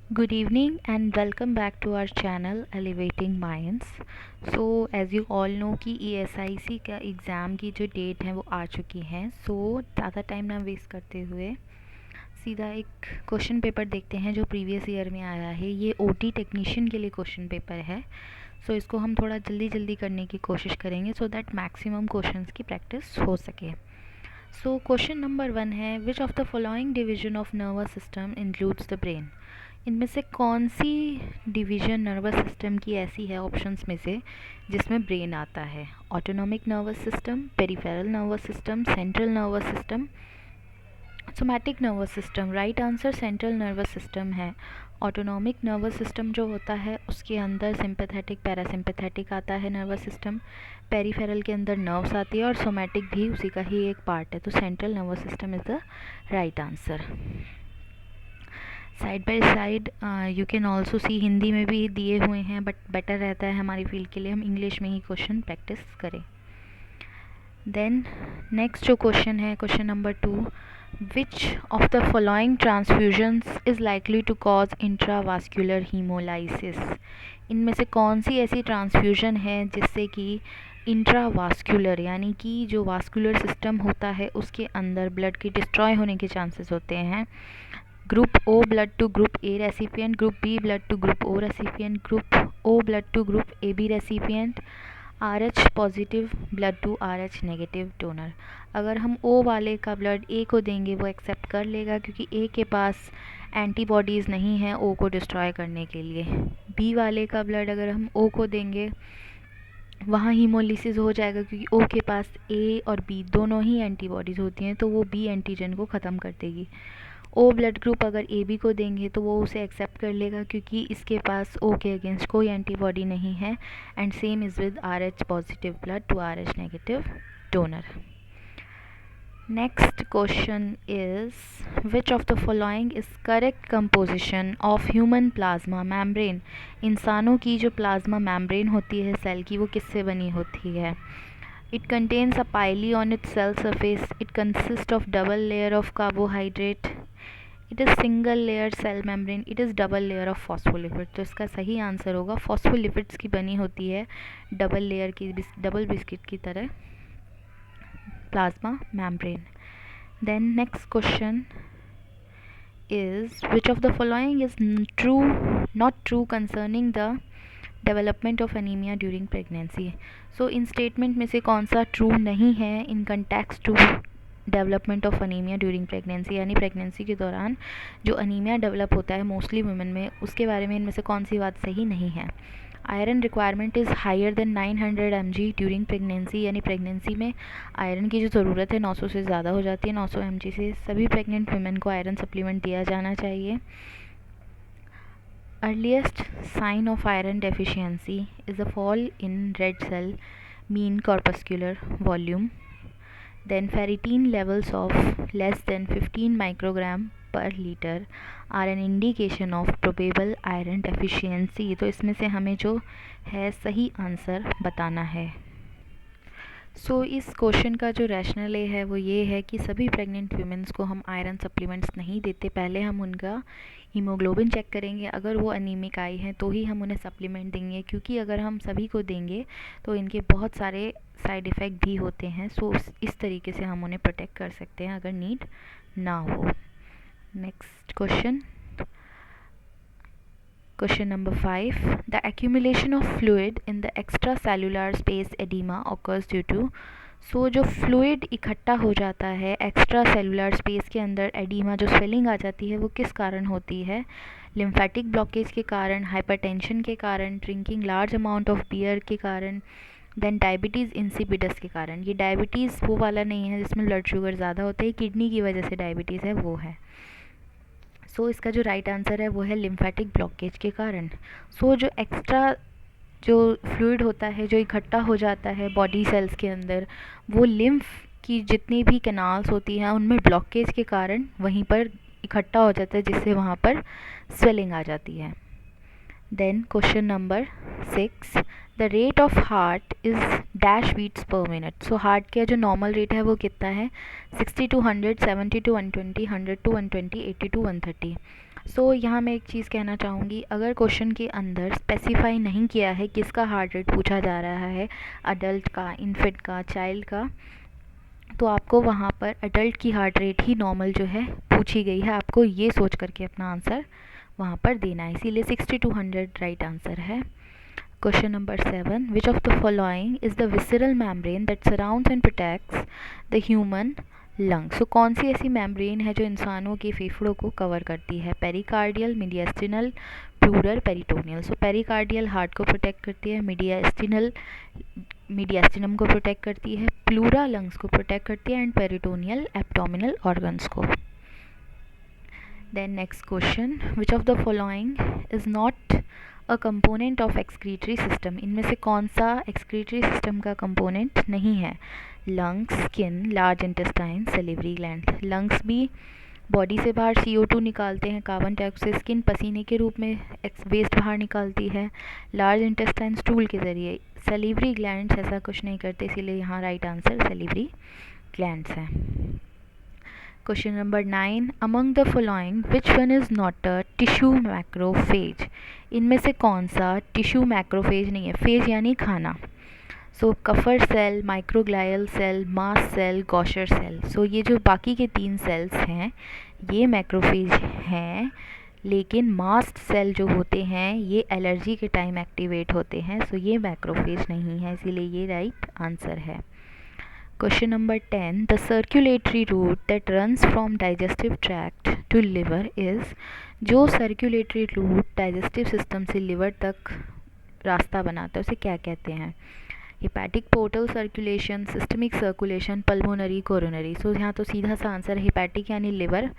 Good evening and welcome back to our channel Elevating Minds. So as you all know कि ESIC का exam की जो date है वो आ चुकी है. ज़्यादा टाइम ना वेस्ट करते हुए सीधा एक क्वेश्चन पेपर देखते हैं जो प्रीवियस ईयर में आया है. ये OT टेक्नीशियन के लिए क्वेश्चन पेपर है. इसको हम थोड़ा जल्दी जल्दी करने की कोशिश करेंगे सो दैट मैक्सिमम क्वेश्चंस की प्रैक्टिस हो सके. क्वेश्चन नंबर 1 है, विच of the following division of nervous system includes the brain. इनमें से कौन सी डिवीज़न नर्वस सिस्टम की ऐसी है ऑप्शंस में से जिसमें ब्रेन आता है? Autonomic nervous system, peripheral nervous system, central nervous system, somatic nervous system. Right answer central nervous system है. ऑटोनॉमिक नर्वस सिस्टम जो होता है उसके अंदर सिंपैथेटिक पैरासिम्पैथेटिक आता है नर्वस सिस्टम. पेरिफेरल के अंदर नर्व्स आती है और सोमैटिक भी उसी का ही एक पार्ट है. तो central nervous system is the right answer. Side by side you can also see Hindi में भी दिए हुए हैं बट बेटर रहता है हमारी फील्ड के लिए हम इंग्लिश में ही क्वेश्चन प्रैक्टिस करें. देन नेक्स्ट जो क्वेश्चन है, question number 2, which of the following transfusions is likely to cause intravascular haemolysis. इनमें से कौन सी ऐसी ट्रांसफ्यूजन है जिससे कि इंट्रावास्कुलर यानी कि जो वास्कुलर सिस्टम होता है उसके अंदर ब्लड की डिस्ट्रॉय होने के चांसेस होते हैं. Group O blood to group A recipient, group B blood to group O recipient, group O blood to group A B recipient, RH positive blood to RH negative donor. अगर हम O वाले का blood A को देंगे वो accept कर लेगा क्योंकि A के पास एंटीबॉडीज़ नहीं हैं O को डिस्ट्रॉय करने के लिए. B वाले का ब्लड अगर हम O को देंगे वहाँ हीमोलिसिस हो जाएगा क्योंकि O के पास A और B दोनों ही एंटीबॉडीज़ होती हैं तो वो B एंटीजन को ख़त्म कर देगी. O ब्लड ग्रुप अगर AB को देंगे तो वो उसे एक्सेप्ट कर लेगा क्योंकि इसके पास O के अगेंस्ट कोई एंटीबॉडी नहीं है. And same is with RH positive blood to RH negative donor. Next question is, which of the following is correct composition of human plasma membrane. इंसानों की जो प्लाज्मा मेम्ब्रेन होती है सेल की वो किससे बनी होती है? It contains a pili on its cell surface. It consists of double layer of carbohydrate. It is single layer cell membrane. It is double layer of phospholipid. तो इसका सही आंसर होगा फॉस्फोलिपिड्स की बनी होती है डबल लेयर की, double biscuit की तरह plasma membrane. Then next question is, which of the following is not true concerning the development of anaemia during pregnancy. इन स्टेटमेंट में से कौन सा ट्रू नहीं है in context to development of anaemia during pregnancy. यानी प्रेगनेंसी के दौरान जो अनीमिया डेवलप होता है मोस्टली वुमेन में उसके बारे में इनमें से कौन सी बात सही नहीं है? Iron requirement is higher than 900 mg during pregnancy. यानी प्रेगनेंसी में आयरन की जो ज़रूरत है 900 से ज़्यादा हो जाती है. 900 mg से सभी प्रेग्नेंट वुमेन को आयरन सप्लीमेंट दिया जाना चाहिए. Earliest sign of iron deficiency is a fall in red cell mean corpuscular volume. Then ferritin levels of less than 15 microgram per liter are an indication of probable iron deficiency. तो इसमें से हमें जो है सही आंसर बताना है. इस क्वेश्चन का जो रैशनल है वो ये है कि सभी प्रेग्नेंट वुमेन्स को हम आयरन सप्लीमेंट्स नहीं देते. पहले हम उनका हीमोग्लोबिन चेक करेंगे. अगर वो अनीमिक आई हैं तो ही हम उन्हें सप्लीमेंट देंगे क्योंकि अगर हम सभी को देंगे तो इनके बहुत सारे साइड इफ़ेक्ट भी होते हैं. इस तरीके से हम उन्हें प्रोटेक्ट कर सकते हैं अगर नीड ना हो. Next question, Question number 5. The accumulation of fluid in the extracellular space edema occurs due to. जो फ्लूइड इकट्ठा हो जाता है एक्स्ट्रा सेलुलर स्पेस के अंदर, एडिमा जो स्वेलिंग आ जाती है वो किस कारण होती है? लिम्फेटिक ब्लॉकेज के कारण, हाइपरटेंशन के कारण, drinking large amount of beer के कारण, देन डायबिटीज़ इंसिपिडस के कारण. ये डायबिटीज़ वो वाला नहीं है जिसमें ब्लड शुगर ज़्यादा होता है, किडनी की वजह से डायबिटीज़ है वो है. इसका जो राइट आंसर है वो है लिम्फेटिक ब्लॉकेज के कारण. जो एक्स्ट्रा जो फ्लूइड होता है जो इकट्ठा हो जाता है बॉडी सेल्स के अंदर वो लिम्फ की जितनी भी कैनाल्स होती हैं उनमें ब्लॉकेज के कारण वहीं पर इकट्ठा हो जाता है जिससे वहाँ पर स्वेलिंग आ जाती है. Then question number 6. The rate of heart is dash beats per minute. Heart का जो नॉर्मल रेट है वो कितना है? 60 to 100, 70 to 120, 100 to 120, 80 to 130. यहाँ मैं एक चीज़ कहना चाहूँगी, अगर क्वेश्चन के अंदर स्पेसिफाई नहीं किया है किसका हार्ट रेट पूछा जा रहा है, अडल्ट का, इन्फेंट का, चाइल्ड का, तो आपको वहाँ पर अडल्ट की हार्ट रेट ही नॉर्मल जो है पूछी गई है, आपको ये सोच करके अपना आंसर वहाँ पर देना है, इसीलिए 60 to 100 राइट आंसर है। Question number 7, which of the following is the visceral membrane that surrounds and protects the human lung. So कौन सी ऐसी मेम्ब्रेन है जो इंसानों के फेफड़ों को कवर करती है, पेरिकार्डियल, मीडियास्टिनल, प्लूरल, पेरिटोनियल। सो पेरिकार्डियल हार्ट को प्रोटेक्ट करती है, मीडियास्टिनम को प्रोटेक्ट करती है, प्लूरा लंग्स को प्रोटेक्ट करती है, एंड पेरिटोनियल एब्डोमिनल ऑर्गन्स को। Then next question, which of the following is not a component of excretory system. इनमें से कौन सा एक्सक्रीटरी सिस्टम का कंपोनेंट नहीं है, lungs, skin, large intestine, salivary gland. Lungs भी बॉडी से बाहर CO2 निकालते हैं, कार्बन डाइऑक्साइड, स्किन पसीने के रूप में वेस्ट बाहर निकालती है, लार्ज इंटेस्टाइन स्टूल के ज़रिए, सैलिवरी ग्लैंड्स ऐसा कुछ नहीं करते, इसीलिए यहाँ राइट आंसर सैलिवरी ग्लैंड्स हैं। Question number 9, among the following which one is not a tissue macrophage. इनमें से कौन सा टिश्यू मैक्रोफेज नहीं है, फेज यानी खाना। So Kupffer cell, microglial cell, mast cell, Gaucher cell. So ये जो बाकी के 3 सेल्स हैं ये मैक्रोफेज हैं, लेकिन मास्ट सेल जो होते हैं ये एलर्जी के टाइम एक्टिवेट होते हैं, सो ये मैक्रोफेज नहीं है, इसीलिए ये राइट आंसर है। Question number 10, the circulatory route that runs from digestive tract to liver is. जो सर्कुलेटरी रूट डाइजेस्टिव सिस्टम से लिवर तक रास्ता बनाता है उसे क्या कहते हैं, hepatic portal circulation, systemic circulation, pulmonary, coronary. So यहाँ तो सीधा सा आंसर हिपैटिक यानी लिवर,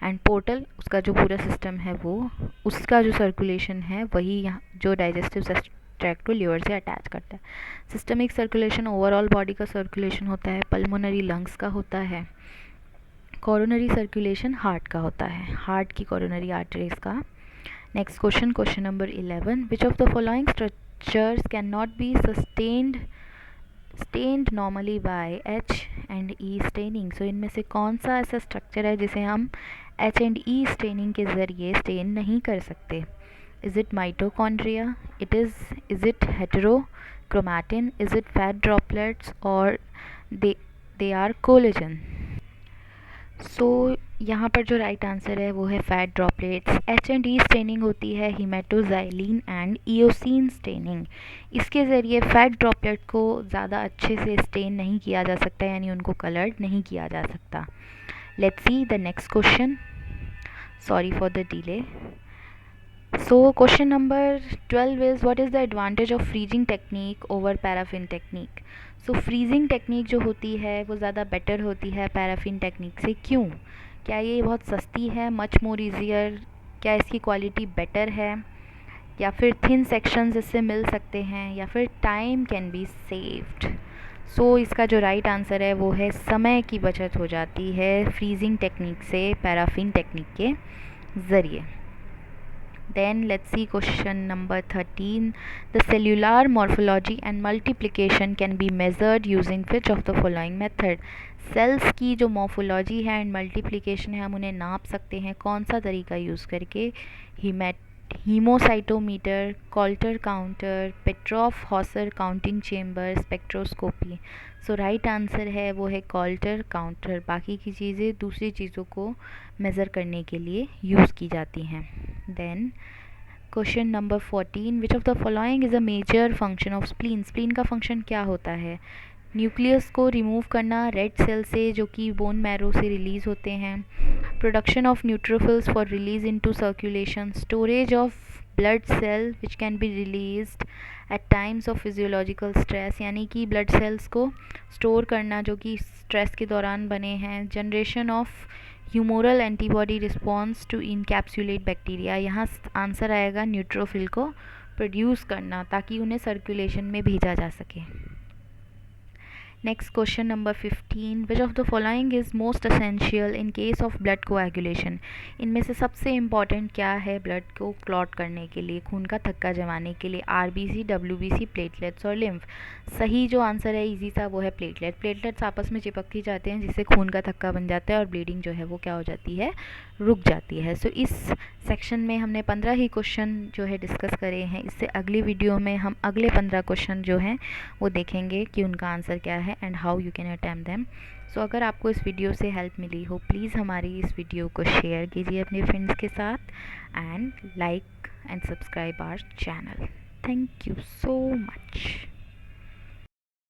एंड पोर्टल उसका जो पूरा सिस्टम है वो उसका जो सर्कुलेशन है वही यहाँ जो डाइजेस्टिव ट्रैक्ट को लिवर से अटैच करता है। सिस्टमिक सर्कुलेशन ओवरऑल बॉडी का सर्कुलेशन होता है, पल्मोनरी लंग्स का होता है, कोरोनरी सर्कुलेशन हार्ट का होता है, हार्ट की कोरोनरी आर्टरीज का। Next question, question number 11, which of the following structures can not be stained normally by H and E staining. So इनमें से कौन सा ऐसा स्ट्रक्चर है जिसे हम H and E स्टेनिंग के ज़रिए स्टेन नहीं कर सकते, is it mitochondria, is it heterochromatin, is it fat droplets, और दे आर कोलेजन। सो यहाँ पर जो राइट आंसर है वो है fat droplets. H and E staining होती है हीमेटोजाइलिन एंड इयोसिन स्टेनिंग। इसके ज़रिए फैट ड्रॉपलेट को ज़्यादा अच्छे से स्टेन नहीं किया जा सकता, यानी उनको कलर्ड नहीं किया जा सकता। Let's see the next question, sorry for the delay. So question number 12 is what is the advantage of freezing technique over paraffin technique. So freezing technique जो होती है वो ज़्यादा बेटर होती है पैराफिन टेक्निक से, क्यों? क्या ये बहुत सस्ती है, मच मोर ईजियर, क्या इसकी क्वालिटी बेटर है, या फिर थिन सेक्शंस इससे मिल सकते हैं, या फिर टाइम कैन बी सेव्ड। सो इसका जो राइट आंसर है वो है समय की बचत हो जाती है फ्रीजिंग टेक्निक से पैराफिन टेक्निक के ज़रिए। Then let's see question number 13. The cellular morphology and multiplication can be measured using which of the following method? Cells की जो मॉर्फोलॉजी है एंड मल्टीप्लिकेशन है हम उन्हें नाप सकते हैं कौन सा तरीका यूज़ करके, haemocytometer, Coulter counter, Petroff Hausser counting chamber, spectroscopy. So right answer है वो है कॉल्टर काउंटर, बाकी की चीज़ें दूसरी चीज़ों को मेज़र करने के लिए यूज़ की जाती हैं। Then question number 14, which of the following is a major function of spleen. Spleen का फंक्शन क्या होता है, न्यूक्लियस को रिमूव करना रेड सेल से जो कि बोन मैरो से रिलीज़ होते हैं, production of neutrophils for release into circulation, storage of blood cell which can be released at times of physiological stress, यानी कि ब्लड सेल्स को स्टोर करना जो कि स्ट्रेस के दौरान बने हैं, generation of humoral antibody response to encapsulate bacteria. यहाँ आंसर आएगा न्यूट्रोफिल को प्रोड्यूस करना ताकि उन्हें सर्कुलेशन में भेजा जा सके। Next question number 15, which of the following is most essential in case of blood coagulation. इनमें से सबसे इम्पॉर्टेंट क्या है ब्लड को क्लॉट करने के लिए, खून का थक्का जमाने के लिए, RBC, WBC, प्लेटलेट्स और लिम्फ। सही जो आंसर है इजी सा वो है प्लेटलेट्स आपस में चिपक ही जाते हैं जिससे खून का थक्का बन जाता है और ब्लीडिंग जो है वो क्या हो जाती है, रुक जाती है। सो इस सेक्शन में हमने 15 ही क्वेश्चन जो है डिस्कस करे हैं। इससे अगली वीडियो में हम अगले 15 क्वेश्चन जो हैं वो देखेंगे कि उनका आंसर क्या है and how you can attempt them. So अगर आपको इस वीडियो से हेल्प मिली हो, प्लीज़ हमारी इस वीडियो को शेयर कीजिए अपने फ्रेंड्स के साथ and like and subscribe our channel. Thank you so much.